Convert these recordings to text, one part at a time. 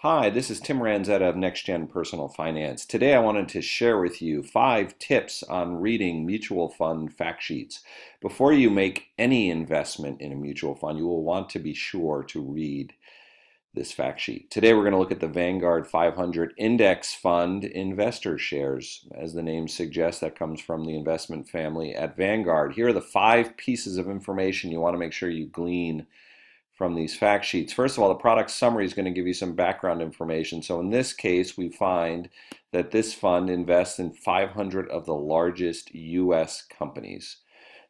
Hi, this is Tim Ranzetta of NextGen Personal Finance. Today I wanted to share with you 5 tips on reading mutual fund fact sheets. Before you make any investment in a mutual fund, you will want to be sure to read this fact sheet. Today we're going to look at the Vanguard 500 Index Fund Investor Shares. As the name suggests, that comes from the investment family at Vanguard. Here are the 5 pieces of information you want to make sure you glean from these fact sheets. First of all, the product summary is going to give you some background information. So in this case, we find that this fund invests in 500 of the largest U.S. companies.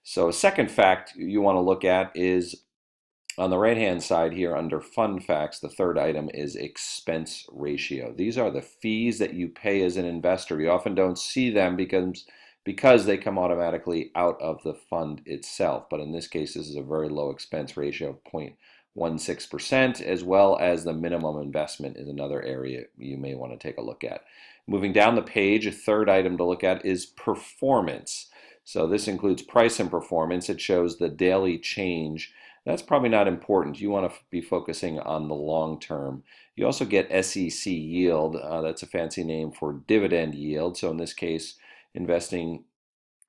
So a second fact you want to look at is on the right-hand side here under fund facts. The third item is expense ratio. These are the fees that you pay as an investor. You often don't see them because they come automatically out of the fund itself. But in this case, this is a very low expense ratio of 0.16%, as well as the minimum investment is another area you may want to take a look at. Moving down the page, a third item to look at is performance. So this includes price and performance. It shows the daily change. That's probably not important. You want to be focusing on the long term. You also get SEC yield. That's a fancy name for dividend yield. So in this case, investing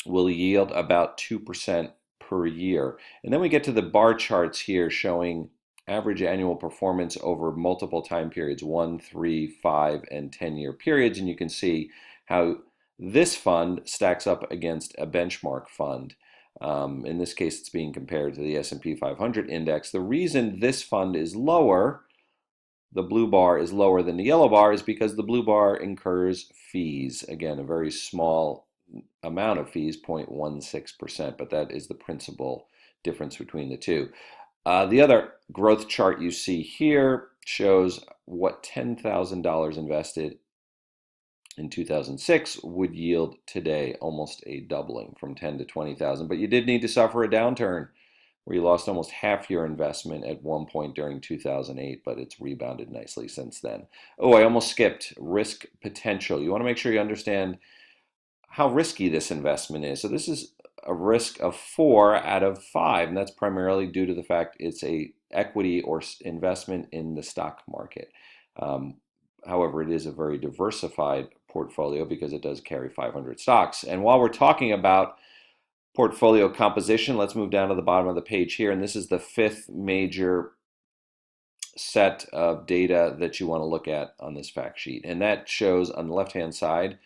will yield about 2% per year. And then we get to the bar charts here showing average annual performance over multiple time periods, 1, 3, 5, and 10-year periods. And you can see how this fund stacks up against a benchmark fund. In this case, it's being compared to the S&P 500 index. The reason this fund is lower, the blue bar is lower than the yellow bar, is because the blue bar incurs fees. Again, a very small amount of fees, 0.16%, but that is the principal difference between the two. The other growth chart you see here shows what $10,000 invested in 2006 would yield today, almost a doubling from 10 to 20,000. But you did need to suffer a downturn where you lost almost half your investment at one point during 2008, but it's rebounded nicely since then. Oh, I almost skipped risk potential. You want to make sure you understand how risky this investment is. So this is a risk of 4 out of 5, and that's primarily due to the fact it's a equity or investment in the stock market. However, it is a very diversified portfolio because it does carry 500 stocks. And while we're talking about portfolio composition, let's move down to the bottom of the page here, and this is the 5th major set of data that you want to look at on this fact sheet. And that shows on the left-hand side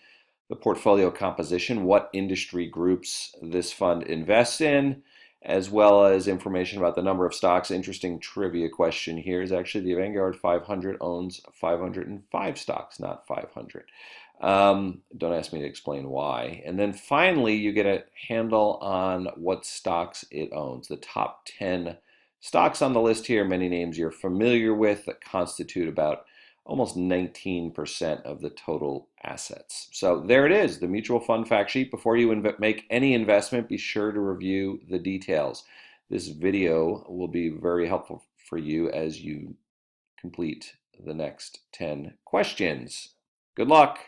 the portfolio composition, what industry groups this fund invests in, as well as information about the number of stocks. Interesting trivia question here is actually the Vanguard 500 owns 505 stocks, not 500. Don't ask me to explain why. And then finally, you get a handle on what stocks it owns. The top 10 stocks on the list here, many names you're familiar with, that constitute about almost 19% of the total assets. So there it is, the mutual fund fact sheet. Before you make any investment, be sure to review the details. This video will be very helpful for you as you complete the next 10 questions. Good luck.